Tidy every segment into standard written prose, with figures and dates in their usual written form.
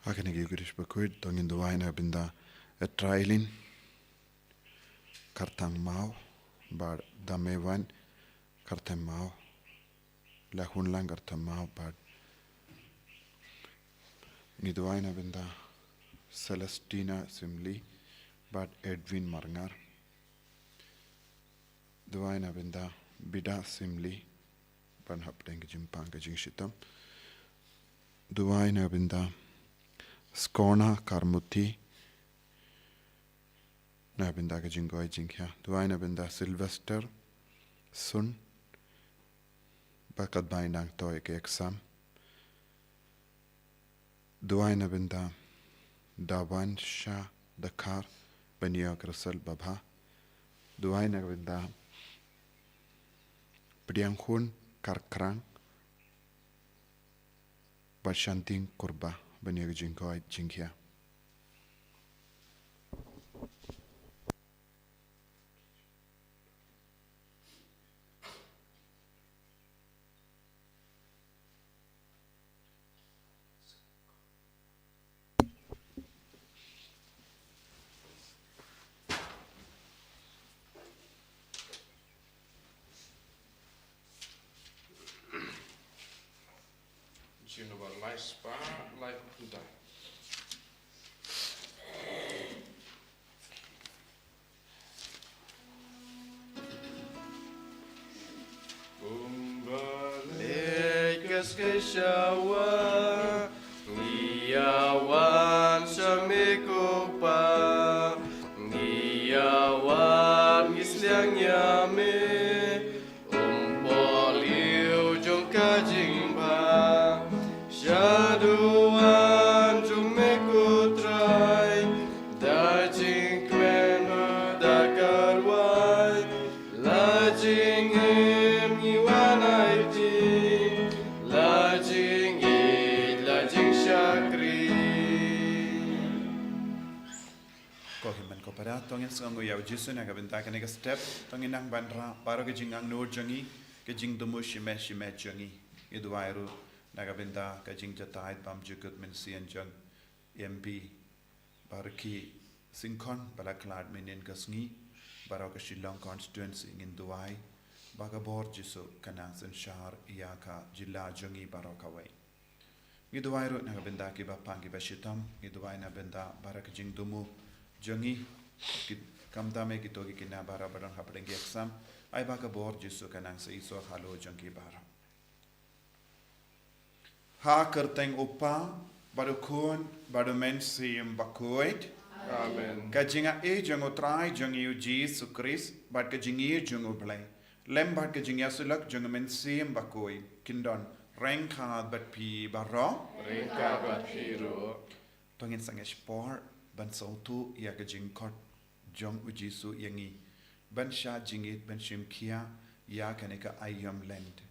Hakan Ïukharist Bakhuid tongin duwain abinda trailin kartang mau bar damewan kartang mau lahun lang kartang mau bar ni duwain abinda Celestina Simli bar Edwin Marngar duwain abinda Bida Simli ban hapdeng jimpang ka jingshitam duwain abinda Skona Karmuti Nabinda ka jingoi jingkya duwain abinda Sylvester Sun bakat bainang toy ke exam duwain abinda Dawan Shah Dakar Baniya Krasal Babha duwain abinda Priyanghun Karkrang Bashanting Kurba Baniya jingkoi jingkya Keshawa Ngiyawan Shamikopa Ngiyawan Gisliang Yame Umpoliu Jongka Jingba Shaduan Jumekutrai Dajing Kwena Dakarwai Lajing Im Iwanai pada tongin sangu yau Jisu na kabinta ka nega step tongin nang bandra paro ke jingang no jangi ke jing dumu shime jangi iduairu na kabinta ka jing jatait bam jukut men sian jang MP barki singkon balaklad menen ka Sngi baro ka Shillong constituency in Duai baga bor Jisu kanang sen shahar iyaka jilla jangi baro kawai iduairu na kabinta ki bapang ki bashitam iduai na benda barak jing dumu jangi kamtame ki togi kina bara barang hapdeng exam ai baka bor Jisu kanang sa iso halo jangki bara ha kerteng upa baru kun baru mensim Bakhuid Amen kajinga e jango trai jangi Jisu Christ bat kajingi jango blai lem bat kajinga sulak jango mensim Bakhuid kindon rengka Berdpei baro Rengka Berdpei tongin sangesh por ban sautu ya kajing kot jong Jisu yangi ban sha jingit ban shimkia ya kaneka ayam land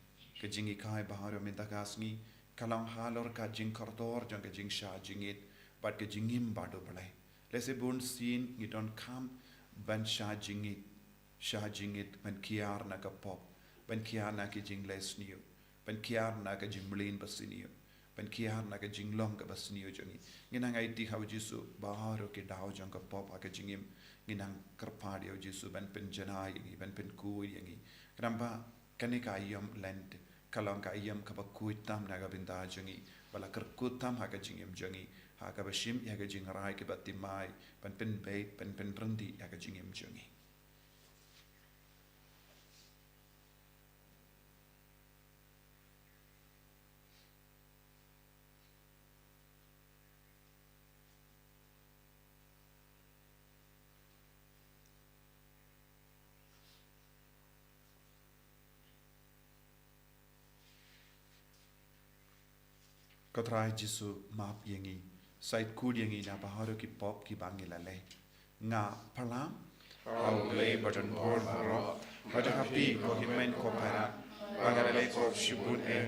kajingi kai baharo mintagasngi kalang halor ka jing kortor jong kajing sha jingit bat kajingim bado balai lese bun sin you don't come ban sha jingit ban kiar na ka pop ban kiar na ka jing les new ban kiar na ka jing mlin basiniyo ban kiar na ka jing long ka basiniyo jongi nginang ai ti haw Jisu baharo ke daw jong ka pop ka jingim nginang kerpadi au Jisu ban pen janai yangi ban pen kui yangi kramba kanika ayam land kalang ka ayam ka Bakhuid tam na ga binda jongi bala kerkut tam ha ka jingim jongi ha ka bashim ya ka jing rai ke batimai ban pen bait ban pen rendi ya ka jingim jongi Kotrai Jisu map yangi sait kud yangi na baharo ki pop ki bangila le nga palam Au play button board baro pada happy ko himen ko para Bangale ko shibun e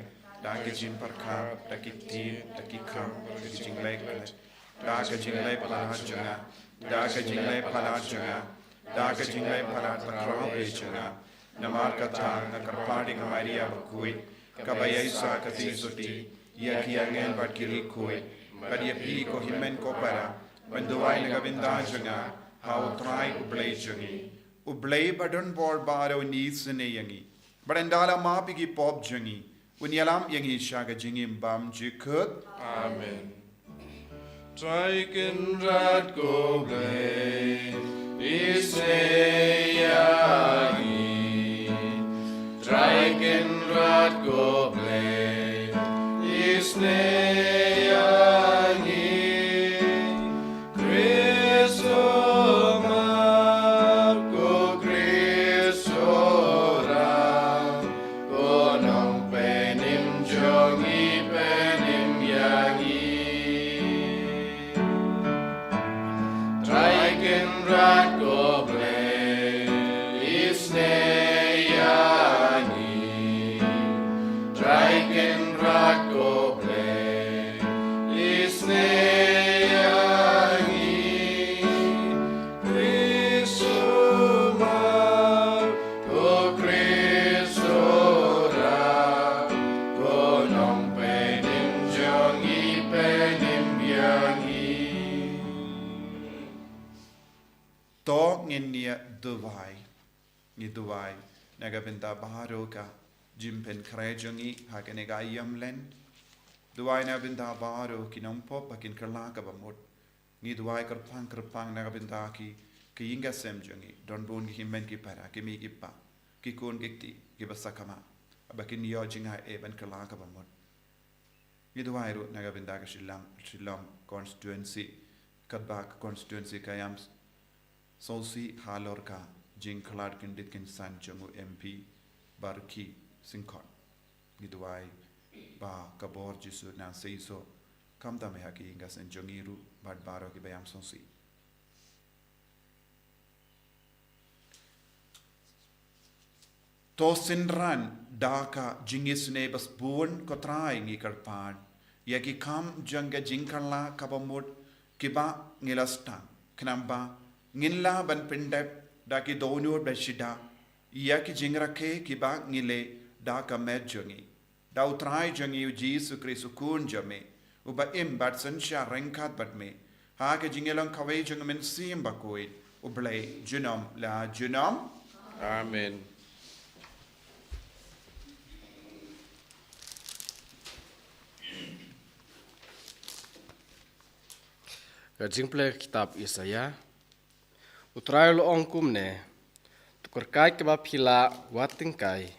da ke jin parka da ki ti da ki kam da ki jing lai da ke jing lai pala janga da ke jing lai pala janga da ke jing lai pala takra be janga namar kata na karpadi Maria Bakhuid kabayai sa kati suti ya ki angel bat kiri koi Badia pi ko himen ko para. Banduay nagabinda janga. How try ublay jangi. Ublay badon bor baro needs ne yangi. Barandala mapigi pop jangi. Unyalam yangi shaga jingim bam jikut. Amen. Triken rat go blay. Isneyangi. Triken rat go blay. Isneyangi. Cristo Marco Cristo Ram. Gonong penim jongi penim yangi. Triken rat go blay. Isneyangi. Triken rat go blay. Isneyangi. Cristo Marco Cristo Ram. Gonong penim jongi penim yangi. To nginia duwai. Ni duwai. Nagabinda baharo ka. Jimpen krejongi hakanega yam len. Duwai nagabinda baharo kinampo pakin kerlaka bamut. Ni duwai kerpang nagabinda ki yinga semjongi. Don bon ki himen ki para ki mi ipa. Ki kun gikti ki basakama. Abakin yo jinga eben kerlaka bamut. Ni duwai ru nagabinda ka shilam constituency. Kadbak constituency kayam Solsi halor ka jing khalad kindit kin san jangu MP barki singkon giduai ba kabor Jisu na seiso kamta me haki ingas en jongiru bad baro ki bayam sonsi to sinran daka jingis ne bas bun ko trai ngi karpan yaki kam janga jingkarla kabamut kiba ngilasta knamba Nginla ban pindep da ki donur beshida ya ki jingrake ki ba ngile da ka medjongi da utrai jongi Jisu Kristu kun jame uba im bat sansha renkat bat me ha ke jingelang kawe jong men sim Bakhuid ublay junom la junom. Amen. Kajingple kitab Isaya Utrai lo ongkum ne tukur kai ke bapila watingkai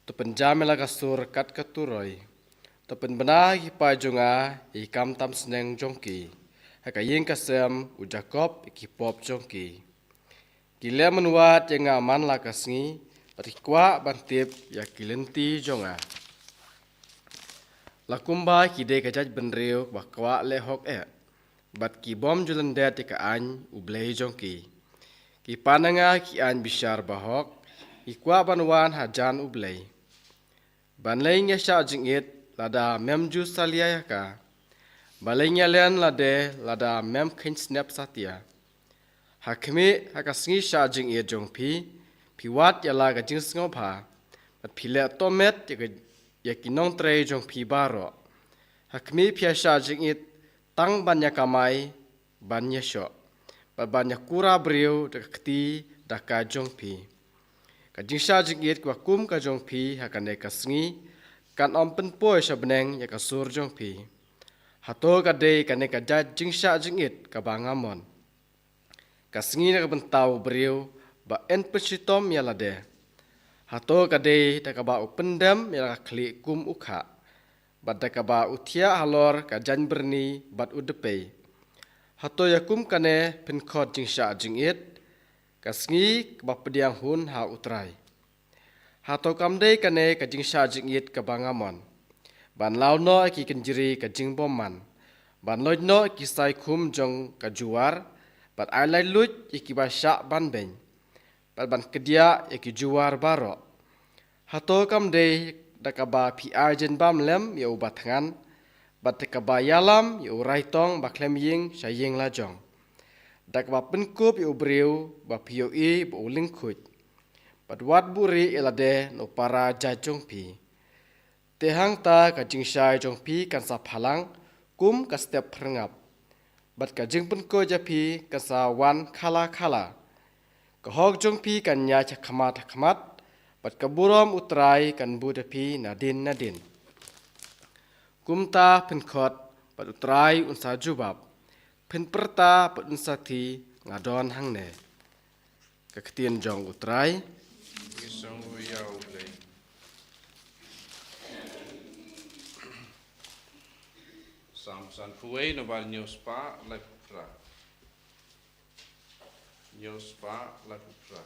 tu penjamela kasur kat katuroi tu penbena hi pajonga hi kamtam Sdang jongki hakaying kasem u Jacob ki pop jongki kile menwat yang aman la kasngi perikwa bantip ya kilenti jonga lakumba kide kajaj benriu bakwa lehok bat ki bom julenda tika an u blei jongki Ki pananga ki an bishar bahok, ikwa banwan hajan ublay. Banlaynya sya jingit lada mem ju saliayaka. Balaynya len lada mem kin snap satya. Hakmi hakasngi sya jingit jongpi, piwat yala ga jing sngopa. Mat pile tomet yakinong tre jongpi baro. Hakmi pia sya jingit tang banya kamai banya syok. Banyak kura beriu dekati daka jongpi. Kajing sya jingit kwa kum ka jongpi hakan deka sngi kan ompen poi syabeneng ya kasur jongpi. Hato kadai kan deka jat jing sya jingit ka bangamon. Kasngi na bentau beriu ba en pensitom ya lade. Hato kadai daka ba upendam ya kli kum ukha. Bat daka ba utia halor ka jan berni bat Berdpei. Hato yakum kane penkot jing sya jingit kasngi bapediang hun ha utrai. Hato kamdei kane ka jing sya jingit ka bangamon. Ban lau no ki kenjiri ka jing boman. Ban loj no ki sai kum jong ka juar. Bat alai luj iki ba sya ban beng. Bat ban kedia iki juar baro. Hato kamdei dakaba pi arjen bam lem ya ubat ngan. Bat dakaba yalam ya urai tong baklem ying syaying lajong. Dakaba penkup ya ubriu ba piyo I ba uling kuj. Bat wat buri ilade no para jajong pi. Tehang ta ka jing syai jong pi kan sap halang kum ka step perngap. Bat ka jing pun ko japi ka sa wan khala khala. Ka hok jong pi kan nya cha khamat. Bat ka burom utrai kan budapi nadin. Kumta pen khot bat utrai unsa jubab. Pen perta pat unsa thi ngadon hangne. Ka ketien jong utrai. Isang uyaw play. Samsan kuwe no bal nyospa la kupra. Nyospa la kupra.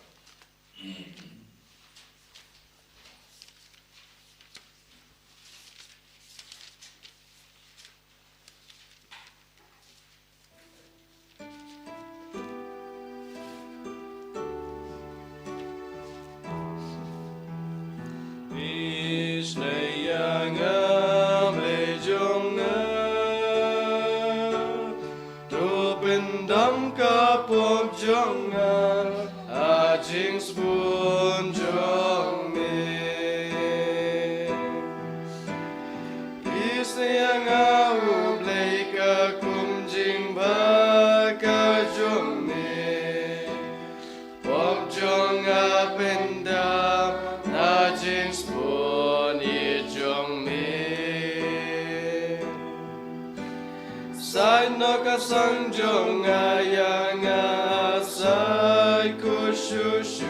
Sang jong ayang asai kushushu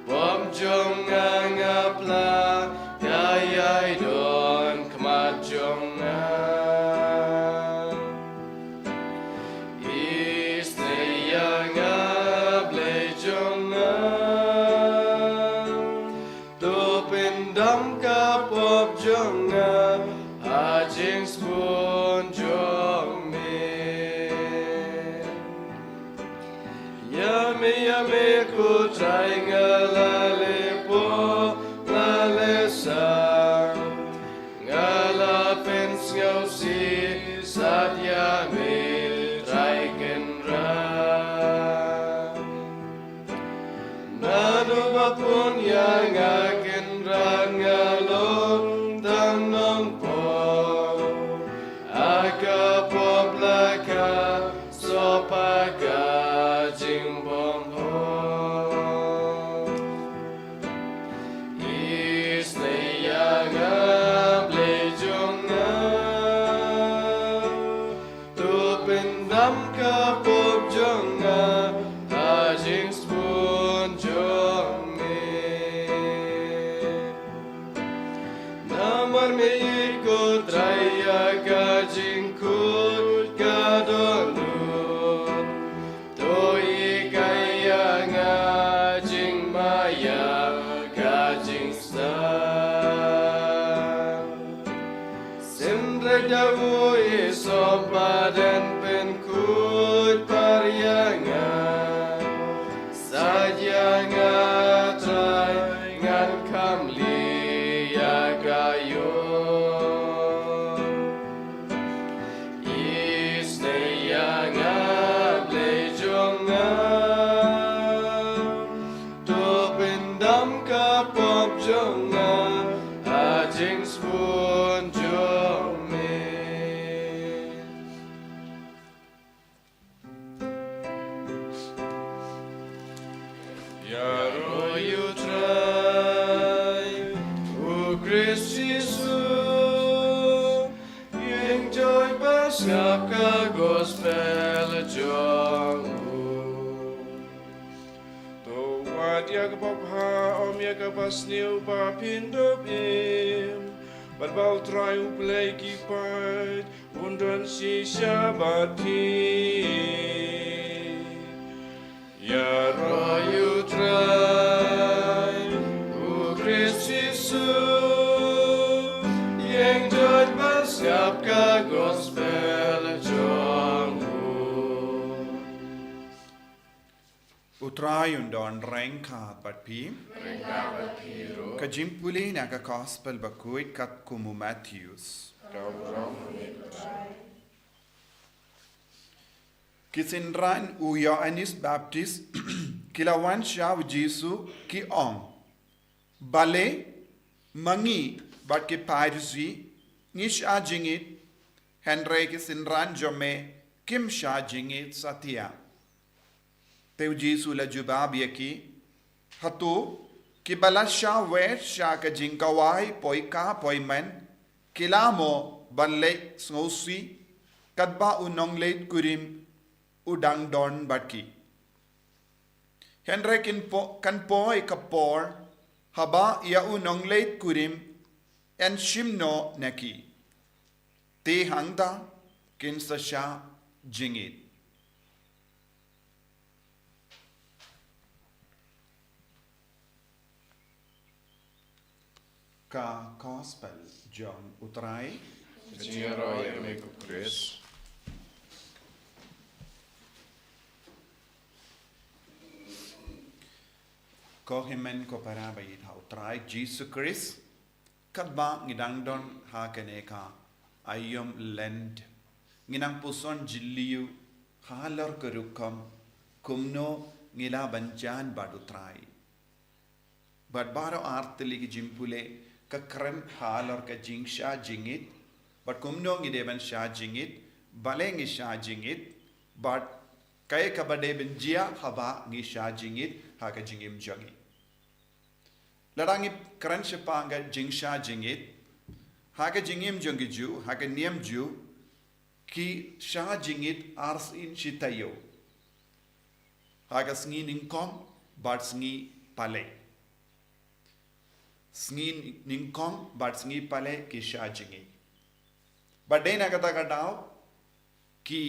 Bom jong angapla Kayay don kamat jong Isne yang ablay jong Tupindam kapop jong Hajing spoon jong Yame ku try ngalale po ngalesa ngalapin ngaw si sad yame try kenra nado bapun yang akin rangalong tanong po akapop laka sopaga Pardon Crucifix pariangan sajanga try ngan kamli ya gayo isne yang able jonga to pendam kapop jonga ajing spoon Ngapka gospel jongu To wat yakapapha om yakapasniu pa pindopim Barbal trayu play kipait Undan si syabati Ya royu try U Kristus Yang joy pas ngapka gospel Utrayon don rengkat bat pi. Kajimpuli naga gospel Bakhuid kat kumu Matthews. Kisinran u Ioannis Baptist kilawan siya Jisu ki ong. Bale mangi bat ki pairsi nish ajingit Henry ki sinran jome kim sha jingit satia. Teu Jisu la jubab yaki hatu ki balasha we sha ka jingkawai poi ka poi men kilamo banle sngosi kadba unong late kurim udang don batki. Henry kan poi kapor haba ya unong late kurim en shimno neki. Te hangda kin sa sha jingit. Ka gospel John utrai Signore amico Chris. ko himen ko para bayit ha utrai Jisu Christ kadba ngidang don ha kaneka ayom lend nginang puson jilliu halar kerukam kumno ngila banjan badutrai bad baro artli ki jimpule ka kren halar ka jingsha jingit but kumno ngide ban sha jingit baleng sha jingit but kay kabade ben jia haba ngi sha jingit ha ka jingim jangi larangi kren sepanga jingsha jingit ha ka jingim jangi ju ha ka niam ju ki sha jingit ars in chitayo ha ka sngi ningkom but sngi pale sngi ningkom but sngi pale ki sha jingit but dena kata kadao ki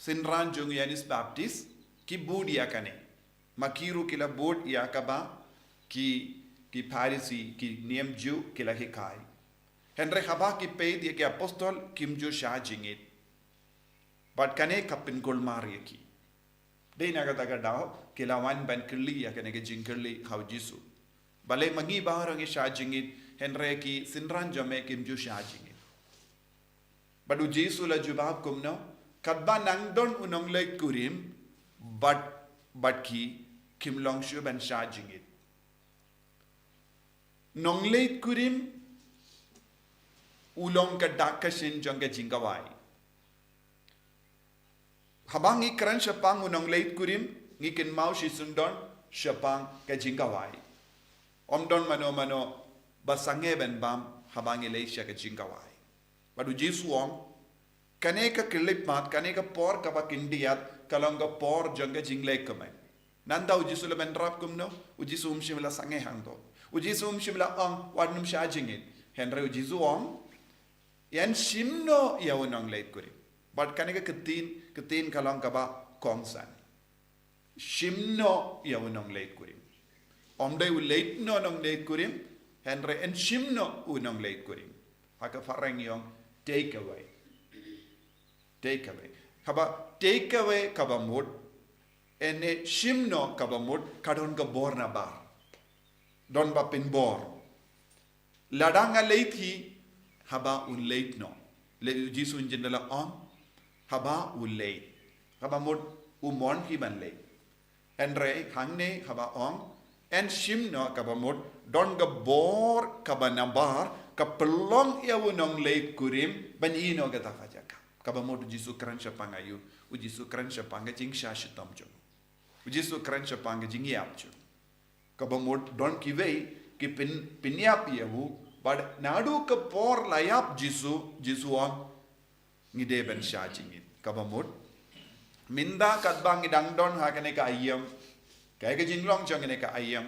sinran jung yanis baptist ki bud yakane makiru kila bud yakaba ki pharisi ki niam ju kila hikai henry haba ki paid ye ki apostol kimju sha jingit but kane kapin golmar yaki dena kata kadao kila wan ban kirli yakane ke jingkirli how jisu bale magi baharang sha jingit henry ki sinran jame kimju sha jingit badu jisu la jubab kumno kadba nangdon unong lek kurim but ki kimlong shu ban sha jingit nong lek kurim ulong ka dakashin jongga jingawai habang ikran shapang unong lek kurim ngikin mau shi sundon shapang ka jingawai omdon mano basange ben bam habang ilesha ka jingawai badu jisu om kaneka kilip mat kaneka por kaba kindiyat kalonga por janga jinglek kamay nanda ujisu ben rap kumno ujisu shimla sange hangdo ujisu shimla ang wadnum sha jingit henry ujisu om yan shimno yawnong late kuri but kaneka ketin kalong kaba kongsan shimno yawnong late kuri omday u late no nong late kuri henry en shimno unong late kuri haka farang yong take away kaba take away kaba mud ene shimno kaba mud kadon ka bor na bar don ba pin bor ladanga late hi haba un late no le jisu jindala on haba un late kaba mud umon hi ban lateendre hangne haba on en shimno kaba mud don ga bor kaba na bar ka pelong ya unong late kurim ban ino ga tafajaka kaba mod jisu kran shapanga yu ujisu kran shapanga jing sha shitam jo ujisu kran shapanga jing yap jo kaba mod don kive ki pinyap yehu bad nadu ka por layap jisu on ngide ben sha jingit kaba mod minda kadbang idang don ha kane ka ayam kay ka jinglong jang ne ka ayam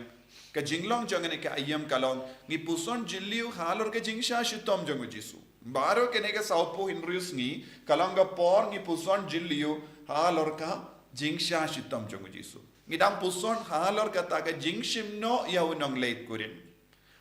ka jinglong jang ne ka ayam kalong ngi puson jilliu halor ka jing sha shitam jang jisu baro kenega saupo hinrius ngi kalanga por ngi puson jilliu halor ka jingsha shitam jongu jisu ngidam puson halor ka taga jingshimno yaunong late kurin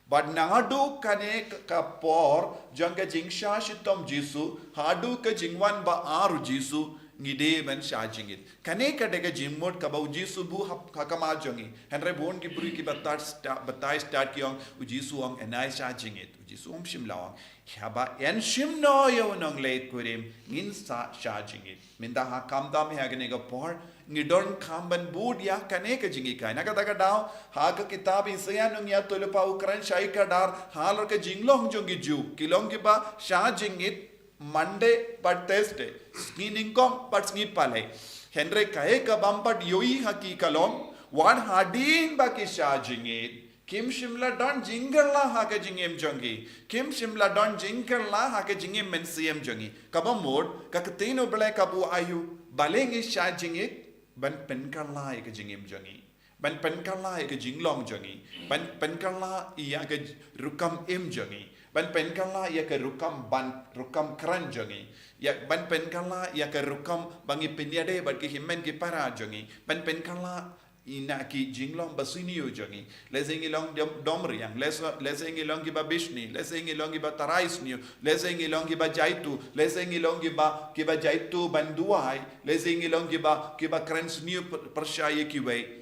but nadu kane ka por janga jingsha shitam jisu hadu ka jingwan ba aru jisu ngide ben shajingit kane ka dega jimmot ka ba jisu bu hakama jongi henre bon ki buri ki batai start kyong jisu ang enai shajingit jisu shimlawang haba en shimno yawnong late kurim ngin sa shajingit minda ha kamdam hagane ga por ngidon kamban bud ya kane ka jingi kai naga daga daw ha ka kitab isayanung ya tolpa ukran shai ka dar halor ka jinglong jongi ju kilong ki ba shajingit Monday but Thursday. Sngi ningkom but sngi pale. Henry kae ka bampat yoi haki kalom. One Hadien baki shajingit. Kim Shimla don jingala haka jingem jongi. Kim Shimla don jingala haka jingem mensiem jongi. Kabamod kakatino bele kabu ayu. Balang shajingit. Ban penkala ika jingem jongi. Ban penkala ika jinglong jongi. Ban penkala iya ka rukam im jongi. Ban penkala ia ke rukam kran jongi. Ya ban penkala ia ke rukam bangi penyade bat ki himen ki para jongi. Ban penkala ina ki jinglong basiniyo jongi. Lesengi long domriang, lesengi long ki ba bishni, lesengi long ki ba taraisniyo, lesengi long ki ba jaitu, lesengi long ki ba jaitu banduai, lesengi long ki ba krensniyo persyaye ki wei.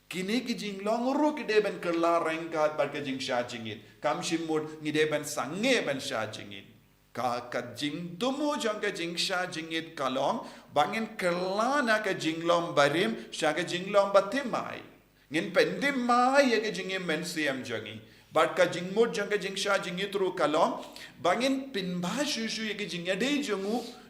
Kini ki jinglong ru ki de ben kerla rengkat bat ke jing sha jingit. Kam shimud ni de ben sange ben sha jingit. Ka jing tumu jang ke jing sha jingit kalong bangin kerla na ke jinglong barim sha ke jinglong batimai. Ngin pendim mai ye ke jingim men siam jangi. Bat ka jingmud jang ke jing sha jingit ru kalong bangin pinba shushu ye ke jingade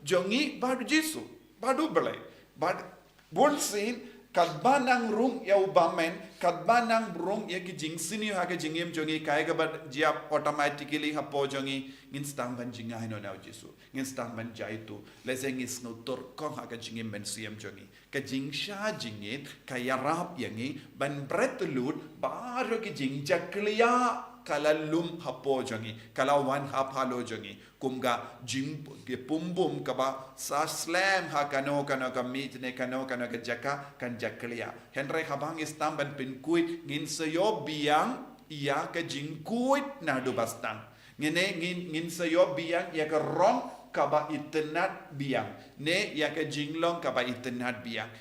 jongi bat Jisu. Badu belai. Bat bon sin kadbanang rung ya ubamen kadbanang rung ya ki jingsini ha ke jingem jongi kai ga bat jia automatically ha po jongi ngin stang ban jinga hino na Jisu ngin stang ban jaitu leseng is no tor kong ha ke jingem ben siam jongi ka jingsha jingit ka yarap yangi ban bretlut baro ki jingjakliya kalalum hapo jongi kalawan hapalo jongi kumga jim ke pumbum kaba sa slam ha kano ka meet ne kano ka jaka kan jaklia henry habang istamban pin kuit ngin sayo biang ia ka jingkuit na do bastang ngene ngin sayo biang ia ka rom kaba itenat biang ne ia ka jinglong kaba itenat biang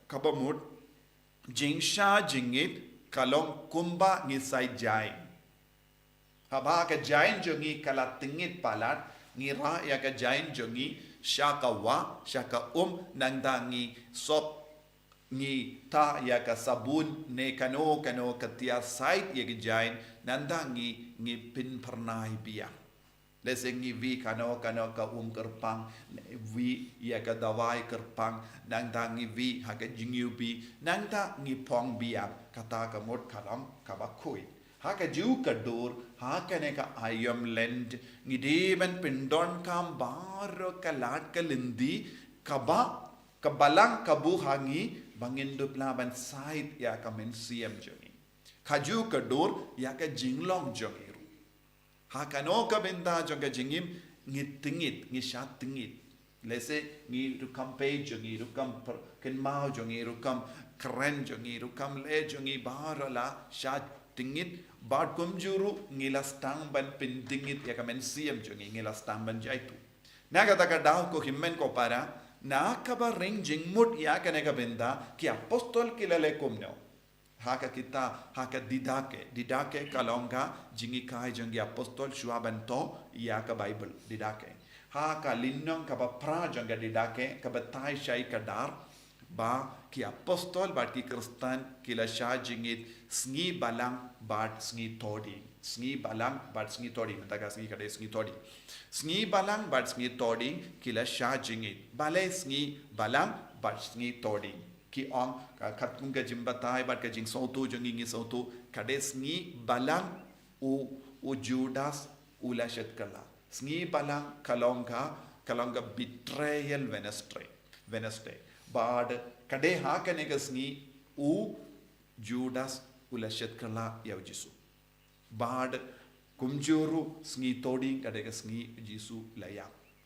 kaba mud jingsha jingit kalong kumba ngisai jai haba ka jain jongi kala tingit palat ngira ya ka jain jongi syaka nangdangi sop ngi ta ya ka sabun ne kano katia site ya ka jain nandangi ngi pin pernai bia lesengi vi kano ka kerpang vi ya ka dawai kerpang nangdangi vi ha ka jingyubi nangda ngi pong bia kata ka mod kalam ka Bakhuid haka jiu kadur haka ne ka ayam lend ngideban pindon kam baro kalat kalindi kaba kabalang kabu hangi bangindo plaban side ya ka mensiam jongi khaju kadur ya ka jinglong jongi ru haka no ka benda jonga jingim ngitingit ngishat tingit lese ngi rukam pe jongi rukam ken mau jongi rukam kren jongi rukam le jongi barala shat tingit bad kumjuru ngila stang ban pin tingit ya kamen siam jongi ngila stang ban jaitu naga taka daw ko himmen ko para na kaba ring jingmut ya kanega benda ki apostol kilale kumno haka kita haka didake kalonga jingi kai jongi apostol shuaban to ya ka bible didake haka linnong kaba pra jonga didake kaba tai shai kadar ba ki apostol bat ki kristan kila sha jingit sngi balang bat sngi todi sngi balang bat sngi todi mentaga sngi kade sngi todi sngi balang bat sngi todi kila sha jingit bale sngi balang bat sngi todi ki ong khatung ka jimbatai bat ka jing sotu jongi ngi sotu kade sngi balang u judas ula shetkala sngi balang kalonga betrayal Wednesday bad kade ha kanega sngi u judas ulashet kala ya Jisu bad kumjuru sngi todi kadega sngi Jisu laya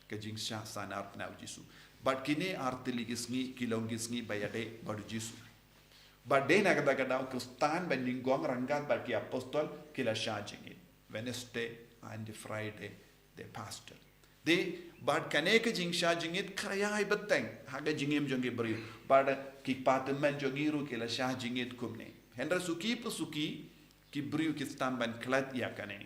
ke jingsha sanar na Jisu bad kini artili sngi kilongi sngi bayade bad Jisu bad de na kada kristan beningong rangat bad ki apostol kila shajing Wednesday and Friday the pastor de bad kaneka jingsha jingit kraya ibeteng haga jingim jongi beri bad ki patmen jogiru kila shah jingit kumne hendra suki ki beri ki stamban klat ya kane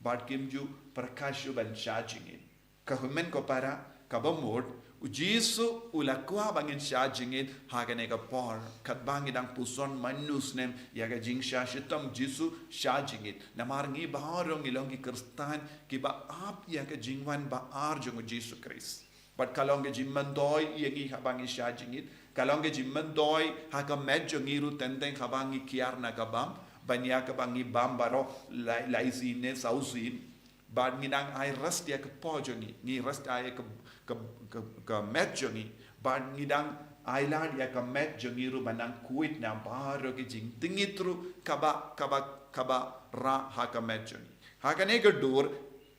bad kimju prakashu ban shah jingit ka humen ko para ka bomod Jisu ulakwa bangin sha jingit hagane ka por kat bangidang puson manus nem yaga jing sha shitam Jisu sha jingit namar ngi baharong ilongi kristan ki ba ap yaga jingwan ba arjong Jisu Christ but kalong ge jimmandoi yangi habangi sha jingit kalong ge jimmandoi haga medjo ngiru tendeng habangi kiarna kabam banya kabangi bambaro laizine sausin bad nginang ai rest ya ke pojongi ngi rest ai ke medjongi bad ngidang island ya ke medjongi ru banang kuit na baro ke jing tingitru kaba ra ha ke medjongi ha kane ke dur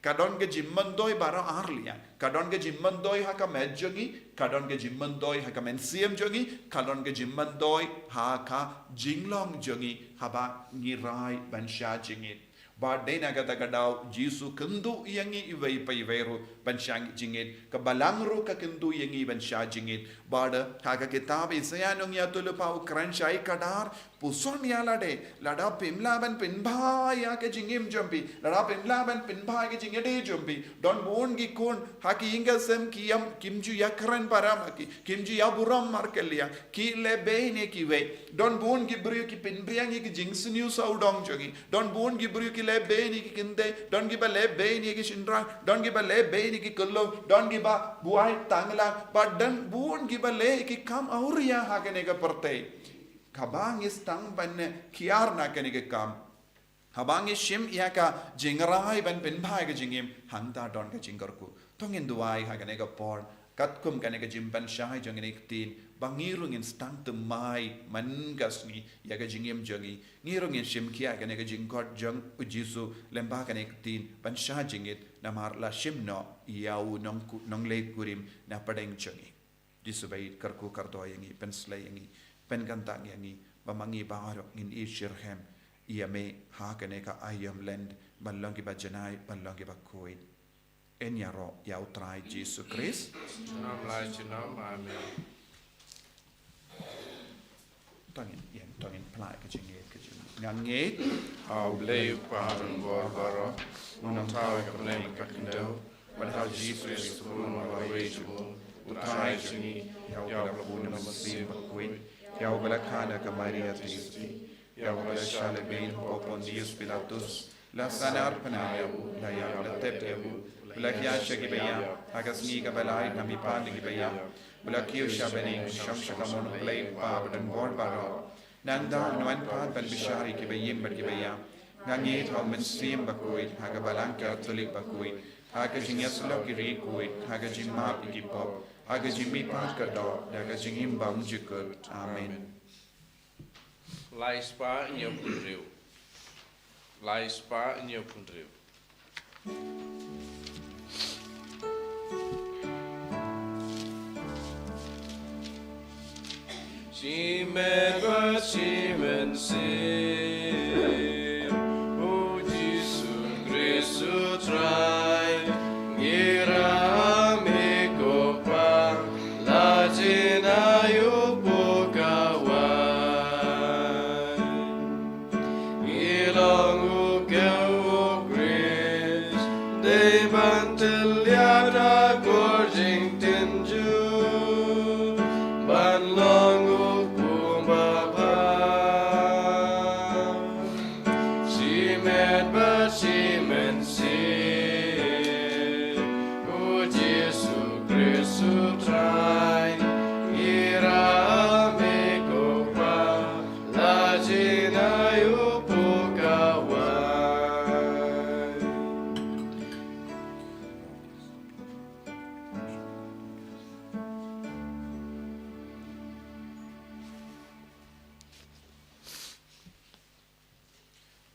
kadon ke jimmandoi baro arlian kadon ke jimmandoi ha ke medjongi kadon ke jimmandoi ha ke mensiam jongi kadon ke jimmandoi ha ka jinglong jongi haba ngirai bansha jingit Bad day nagatagadaw Jisu kendu yangi iway pa iwayro bansyang jingit ka balangro ka kendu yangi bansya jingit bada kaka kitab isayanong ya tulupa ukran syai kadar puson ya lada pimlaban pinbha ya ke jingim jumpi lada pimlaban pinbha ke jingede jumpi don bon gi kon haki inga sem kiyam kimju yakran paramaki kimju ya buram markelia ki lebe ne ki we don bon gi bru ki pinbriang ki jingsniu saudong jogi don bon gi bru ki lebe ni ki kinde don gi ba lebe ni ki shindra don gi ba lebe ni ki kullo don gi ba buai tangla but dan bon gi ba le ki kam auria hagane ka perte kabang istang ban kiar na kene ke kam habang shim ya ka jingrai ban pinbhai ke jingim hangta don ke jingkarku tongin duai hagane ka por katkum kene ke jimban shai jongin tin bangirung in stang temai mangasni ya ka jingim jongi ngirung in shim kia kene ke jingkot jong Jisu lemba kene tin ban sha jingit namar la shim no yau nong le kurim na padeng jongi Jisu bait karku kardo yangi penslay yangi penkantang yangi bamangi baharok in ishirhem iame hakane ka ayam land balongi bajanai balongi Bakhuid enyaro yau trai Jisu Christ Nam lai chinam amen. tongin plai ke nganget How bleu pardon barbaro, non tau ka blame ka kindo, but how Jesus is born of a rageful, utai chingi, yau ka puna masim Bakhuid, yau balakana ka Maria Tisti, yau balashale bain popon Dios Pilatus, la sanar panayabu, la yau la tepebu, Bulakia Shagibaya, Agasni Gabalai, Namipandi Gibaya, Bulakio Shabening, Shamshakamon Play, Pardon Barbaro, Nanda, Nuanpad, Ben Bishari Gibayim Gibaya, Nangit, Homensim Bakhuid, Hagabalanka, Tulik Bakhuid, Hagajing Yasloki Rikuid, Hagajim Map Igipop, Hagajimi Pankado, Hagajim Bamjikut. Amen. Lai spa in your punriu. Lai spa in your punriu. Simen sin, O Jisu Christu trai, gira me copa, la jina yu pokawai, ilang ukeu Christ, de banteliada gorging tinju, ban long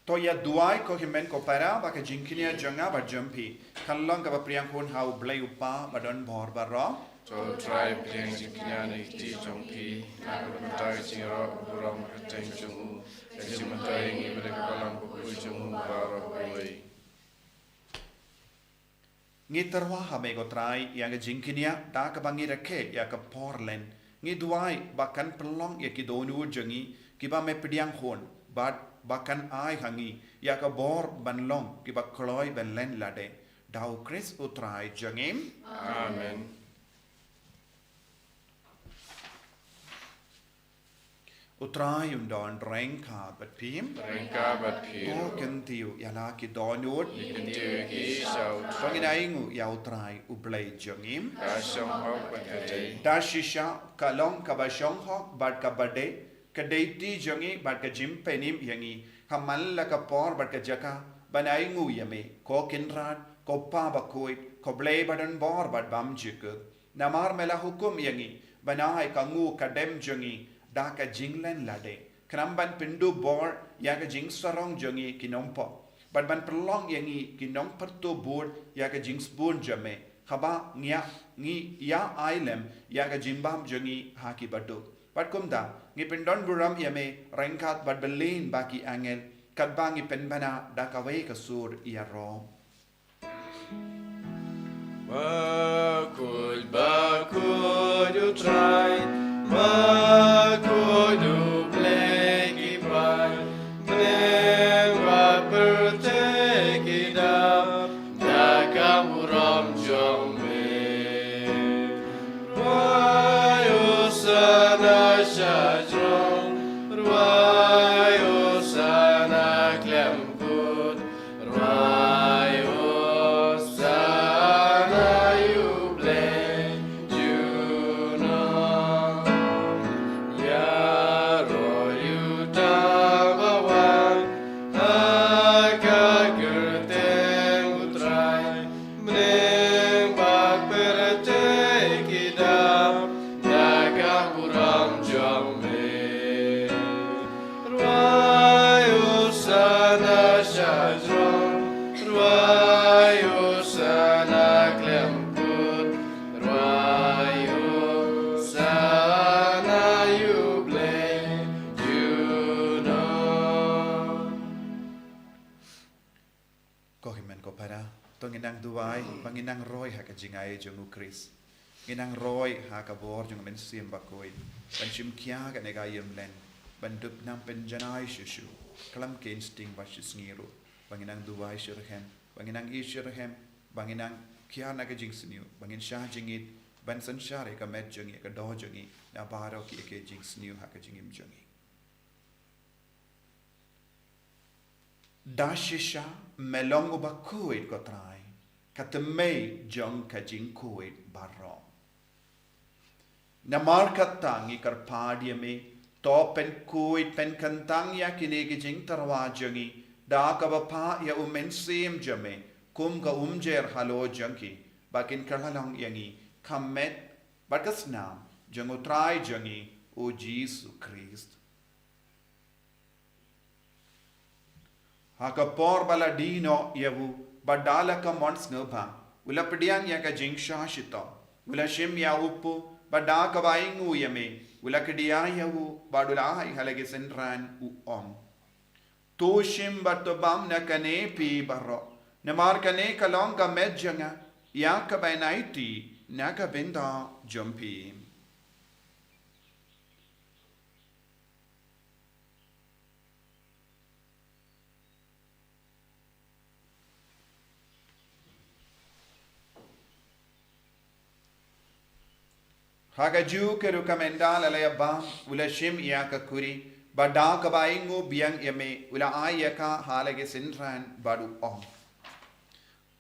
Toya duai ko himen ko para baka jingkinia janga ba jumpi kallang ka priang kun hau blay upa badon bor baro to try playing jikinyani ti jongpi na kutai chiro buram kateng jungu ejimatai ngi bere kalam ko jungu baro koi ngitarwa hame ko trai yang jingkinia da ka bangi reke ya ka porlen ngi duai bakan pelong ya ki donu jangi ki ba me pediang khon bat bakan ai hangi ya ka bor banlong ki ba kloi ben len lade dau Chris utrai jangim amen Utrai undon rengka bat pim. Rengka bat pim. O kentiu yala ki donut. Kentiu ki shau. Panginaingu ya utrai ublay jongim. Kashong hok bat kate. Dashisha kalong kabashong hok bat kabade. Kadaiti jongi bat kajim penim yangi. Kamalla kapor bat kajaka. Banaingu yame. Ko kinrad. Ko pa bakhuid. Ko blay badan bor bat bam jikut. Namar mela hukum yangi. Banai kangu kadem jongi. Daka jinglen lade. Kramban pindu bor yaga jing sarong jongi kinompo. But ban perlong yangi kinom pertu bor yaga jing spoon jame. Khaba ngi ya ailem yaga jimbam jongi haki badu. But kumda ngi pindon buram yame rengkat but belin baki angel kadba ngi penbana daka way kasur iya rom. Bakhuid you try. Bakhuid you play ki pai. Mnewa Berdpei ki da. Daka muram jome. Ruayo sana shajrong. Ruayo sana klemkut. Ruayo Nginang duai, panginang roy haka jingai jong Ïukharist. Nginang roy haka bor jong men sim Bakhuid. Ban shim kia ka negayem len. Ban dup nam penjanai Jisu. Kalam ke insting bashis ngiru. Panginang duai shirhem. Panginang ishirhem. Panginang kia naga jing siniu. Pangin shah jingit. Ban san share ka met jongi ka do jongi. Na baro ki ke jing siniu haka jingim jongi. Dashisha melongu Bakhuid ko trai. Katemei jong kajing kuid barro. Namar katangi karpadia me to pen kuid pen kantang ya kinegi jing tarwa jongi da kabapa ya umensim jame kum ka umjer halo jongi bakin kalalang yangi kamet bakas nam jong utrai jongi o Jisu Christ. Hakapor baladino yavu badala ka mons ngapa ula pediang ya ka jingsha shito ula shim ya upu bada ka baingu yame ula kedia ya u badula hai halage senran u om to shim batobam na kane pi barro namar kane kalong ka medjanga ya ka bainaiti na ka benda jumpi. Hagaju ke rukamendal alayabam ula shim iyaka kuri bada kabaingu biang yame ula ayaka halage sinran badu om.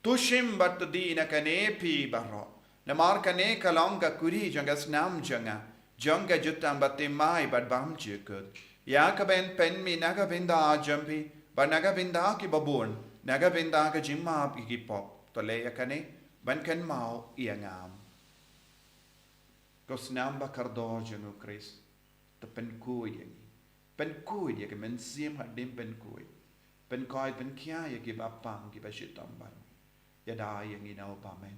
Tushim batudi na kane pi barro namar kane kalong ka kuri jangas nam janga janga jutam batimai bad bam jikut ya kaben pen mi naga binda jampi ba naga binda ki babun naga binda ka jimma ki pop to le yakane ban kan mau iangam. Kos namba kardo jeng Ïukharist te pen kuid ya ke men sim hadim pen kuid pen koi pen kia ya ke bapang ki bashitam ban ya da yang ina opamen.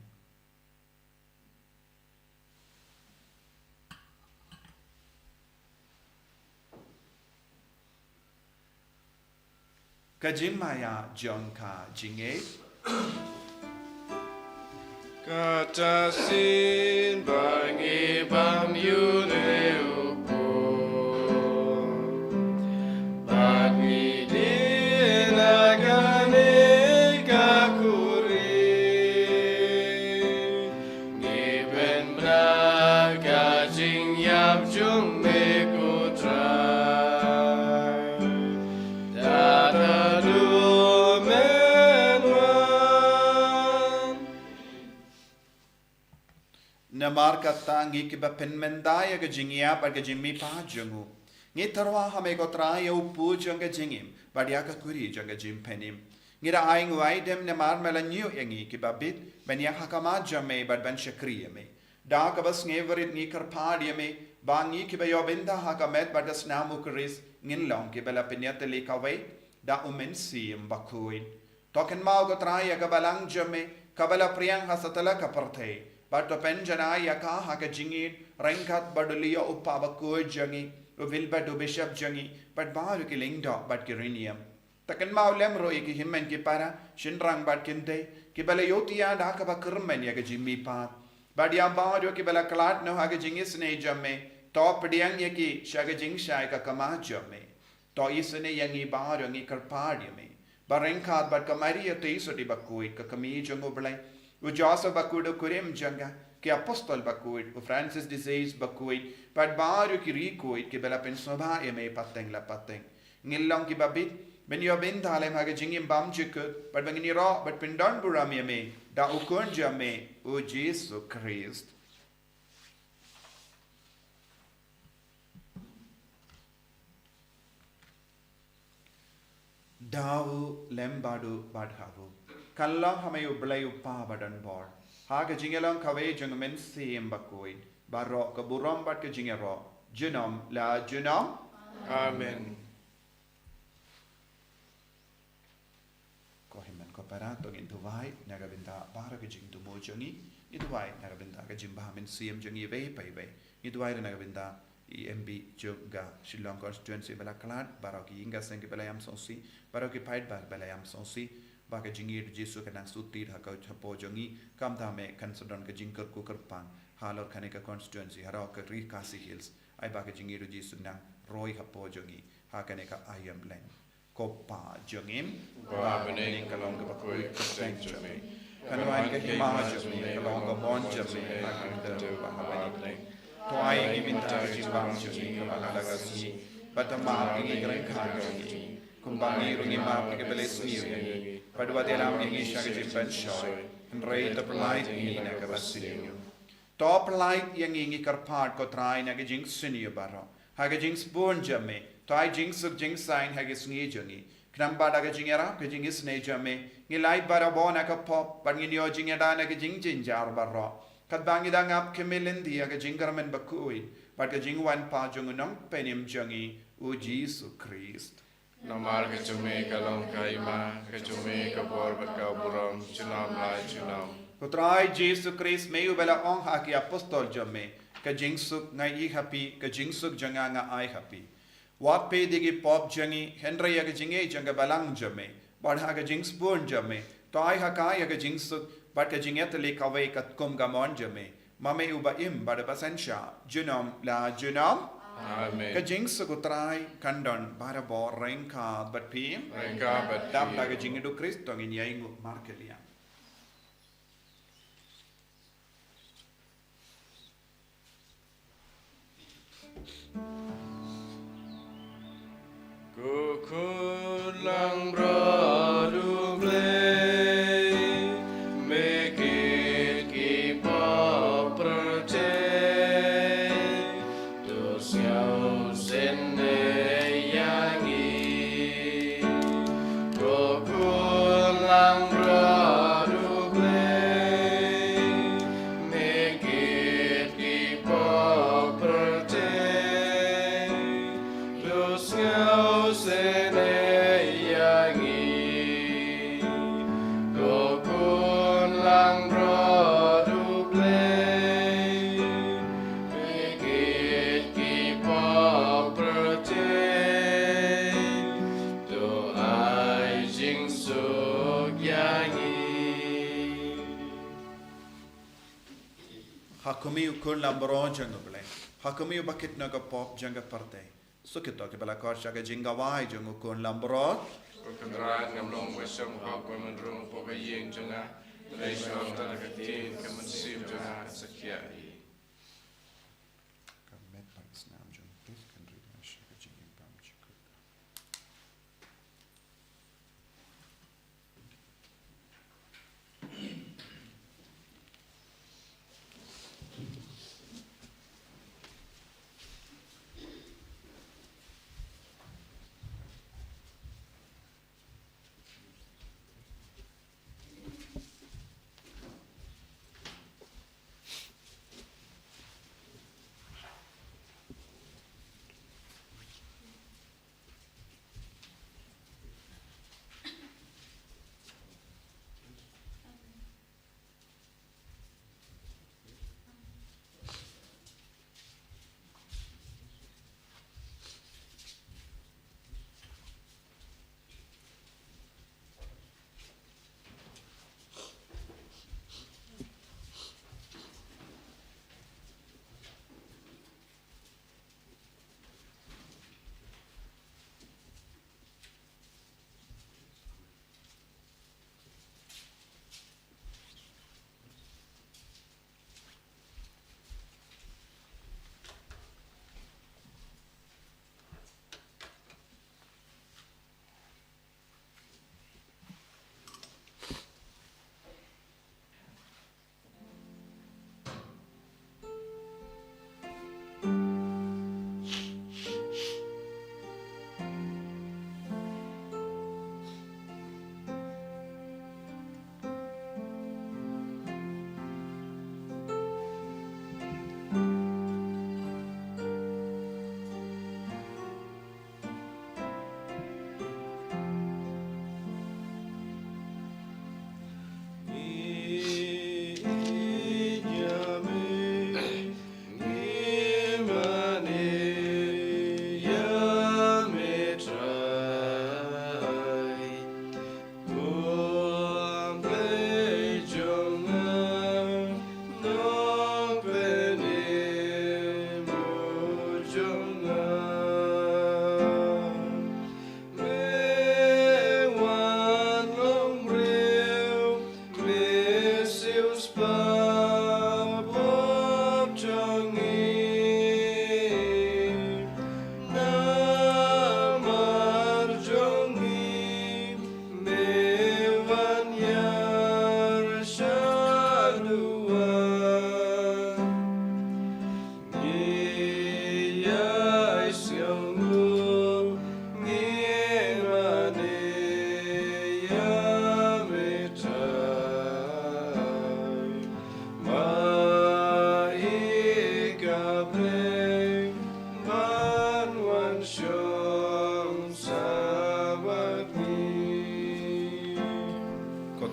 Kajimaya jongka jinge Katasin bangi bam yune upo Bagni dinagane kakuri Ngiben braga jing yap jung me kutrai namar kata ngi kiba penmendaya ke jingia bar ke jimmi pa jungu ngi tarwa hame ko traya upu janga jingim bar ya ka kuri janga jim penim ngi da ai ngwai dem namar melanyu yangi kiba bit ben ya hakama jame bar ben shakriya me da ka bas ngeverit ngi karpadi me bangi kiba yo benda hakamet bar das namu kuris ngin long kiba la penyate le kawai da umensi Bakhuid token mau ko traya ka balang jame kabala priyang hasatala ka parthe but to penjana yaka haka jingit rankat badulia uppa Bakhuid jangi uvilba do bishop jangi but baru ki lingdo but kirinium taken mau lemro iki himmen ki para shinrang but kinte ki bala yotia da ka bakurmen yaka jimmi pat but ya baru ki bala klat no haka jingis ne jamme top diang yaki shaga jing shai ka kama jamme to isne yangi baru ngi karpadi me barengkat but kamaria te isoti Bakhuid ka kami jango blai u Joseph Bakhuid kurim janga ki apostol Bakhuid u Francis disease Bakhuid but baru ki rikuid ki bela pen soba me pateng la pateng ngilong ki babit ben yo ben dalem haga jingim bam jikut but bangini ro but pindon burami me da ukon jame u Jisu Christ Dawu lembadu badhavu kalla hamayu blayu pa badan bor haga jingelong kawe jungmen sim Bakhuid baro ka burom bat ka jingero junom la junom Amen. ko himen ko parato ngin tuwai naga binta para ka jing tu mo jangi ituwai naga binta ka jimba men sim jangi ve pai ve ituwai naga binta EMB juga Shillong constituency bala klat baroki inga seng bala yam sonsi baroki paid bala yam sonsi baka jingi Jisu kanang sutir haka chapo jongi kam me kan sodon ka jingker ku kerpang halor kaneka constituency haro ka ri kasi hills ai baka jingi Jisu nang roi hapo jongi hakaneka ayam len kopa jongim Ba bening kalong ka Bakhuid ka sanctuary. kanwan ka hima jongi kalong ka bon jongi hakan ka bahabani Tuai minta jimbang jungi kamalagasi batama ingi greng kagani kumbangi rungi map ke beles ni padwa delam ingi shage jimban shoy rei the polite ingi na kabasiyo top light yang ingi karpat ko trai na jing senior baro hage jing spoon jame tai jing suk jing sign hage sngi jungi knamba daga jingera ke jing isne jame ngi light bara bona ka pop bangi yo jingeda na ke jing jinjar baro kat bangi dangap kemelin dia ke jinggarmen Bakhuid but ke jingwan pa jungunong penim jangi u Jisu Christ Namar ka jume kalong ka ima ka jume ka bor bat ka buram junam lai junam. Putrai Jisu Christ meu bela ong haki apostol jame ke jingsuk ngai I happy ke jingsuk janga nga ai happy wat pe digi pop jangi Henry ya ke jinge janga balang jame but ha ke jingsbon jame to ai haka ya ke jingsuk but ka jinget le kawai kat kum gamon jame mame uba im bada basensha junom la junom Amen. ka jings ko trai kandon bara bo renka but pim Renka bat dam daga jingido Kristo ngin yaingu markelia Kukulang bradu blay, make it keep up protect. Dos yaus in the yangi. Kukulang bradu blay, make it keep up protect. Dos yaus in the yangi. Kukulang bradu blay, make it keep up protect. Do I jing suk yangi. hakumi ukun lambro janga ble hakumi bakit naga pop janga parte sukito ke bala kor shaga jinga wai janga ukun lambro Kukandrat ngam long wisam hok waman rung poka ying janga. Leishon talakatin kaman sim janga sakyai. kamet paris nam jang please can read my shaga jinga pam chikut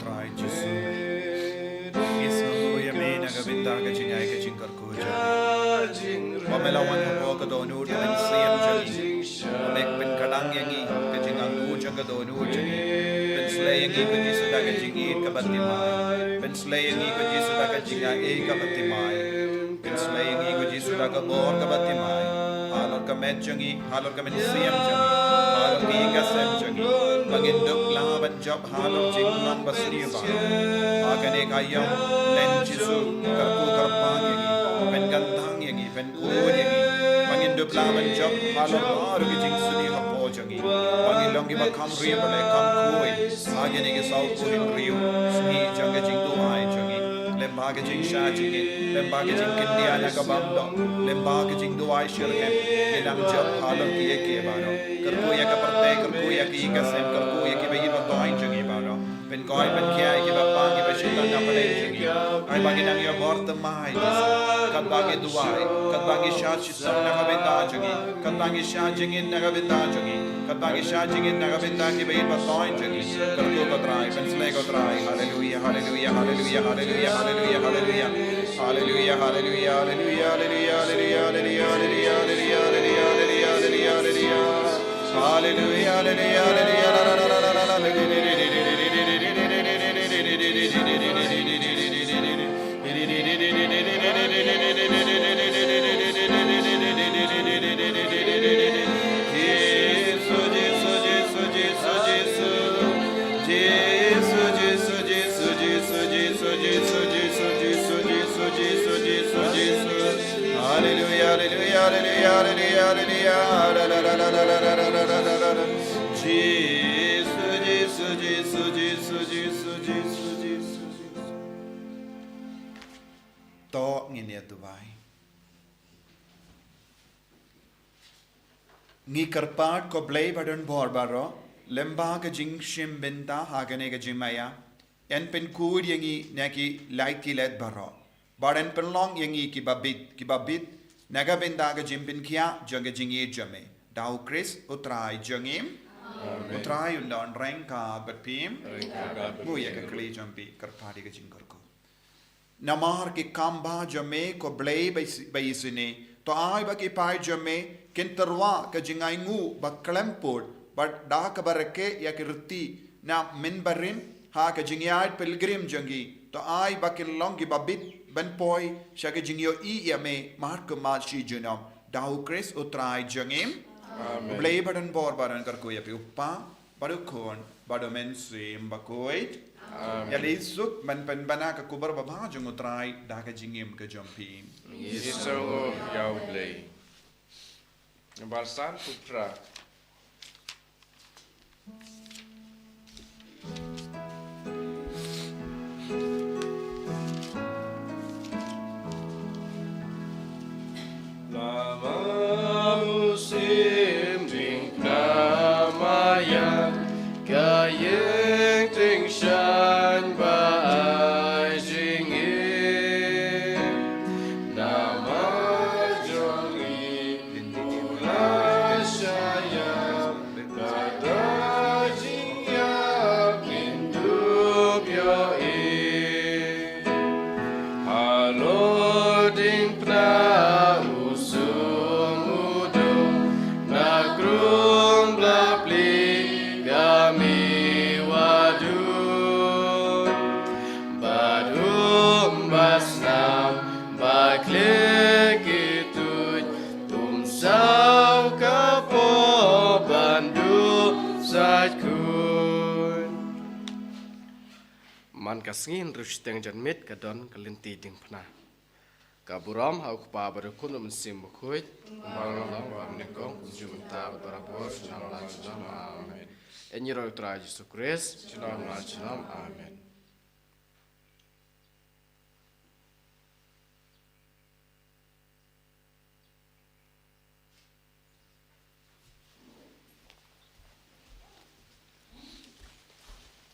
trai Jisu. Isu yamin agabinda ka jingay ka jingkar ko jani. Pamelawan mo ka donu ben siyam jani. Mek ben kadang yangi ka jingang nu jang ka donu jani. Ben slay yangi ka Jisu da ka jingi ka batimay. Ben slay yangi ka Jisu da ka jingay ka batimay. Ben slay yangi ka Jisu da ka bor ka batimay. Halor ka med jangi, halor ka men siyam jangi. Halor ki ka sem jangi. Pangindok laban job halor jinglang basliya ba. Agane kayam len Jisu karku karpang yangi. Ben gantang yangi, ben kuwan yangi. Pangindok laban job halor maru ki jing suni hapo jangi. Pangilong ki bakam riya bale kam kuwan. Agane ki saw kuhin riyo. Sngi janga jing duwai jangi. Lembaga jing sha jingi. Lembaga jing kindiya na kabamdo. Lembaga jing duwai shirkem. Inang job halor ki yeke baro. Karku ya ka parte, karku ya ki ikasem, karku ya ki bayi batoin jangi baro. Ben koi ben kia ki bapang ki bashitan na pala jangi. Ay bagi nang yo borta mai. Kat bagi duwai, kat bagi sha chisam na kabenda jangi. Kat bagi sha jingin na kabenda jangi. Kat bagi sha jingin na kabenda ki bayi batoin jangi. Karku ko try, ben slay ko try. Hallelujah, hallelujah, hallelujah, hallelujah, hallelujah, hallelujah. Hallelujah, hallelujah, hallelujah, hallelujah, hallelujah, hallelujah, hallelujah, hallelujah, hallelujah, hallelujah, hallelujah. Hallelujah, hallelujah, To ngini duwai. Ngi karpat ko blay badon borbaro. Lemba ka jing shim benta hagane ka jimaya. En pen kud yangi naki laiki let baro. Baden penlong yangi ki babit. Naga benda ka jimpin kia janga jingi jame. Dau Chris utrai jangim. Utrai undon rengka Berdpei. Buya ka kli jampi karpadi ka jingkarko. Namar ki kamba jame ko blay bayisine. To ay ba ki pai jame kintarwa ka jingay ngu ba klempod. But da ka barake ya kirti na minbarim ha ka jingyay pilgrim jangi. To ay ba kinlong ki babit ben poi siya ka jingyo iyame mahar ka mal si junam. Dau Chris utrai jangim. Blay badan bor badan karkuya pi uppa. Badu kon badu mensim Bakhuid. Yali suk man penbana ka kubar baba jung utrai da ka jingim ka jampi. Jisu yau blay. Basan putra. Nama musim ding namaya kayeng ting shan ba ai jingi nama jongi ula shaya da jingya indub yo e halo ding pna man kasngin rushteng janmit kadon kalinti ding pna kaburam hau pa barukun mensim Bakhuid Balang bamnekong jumta barapor salam amen enyiro tra Ïukharist salam amen.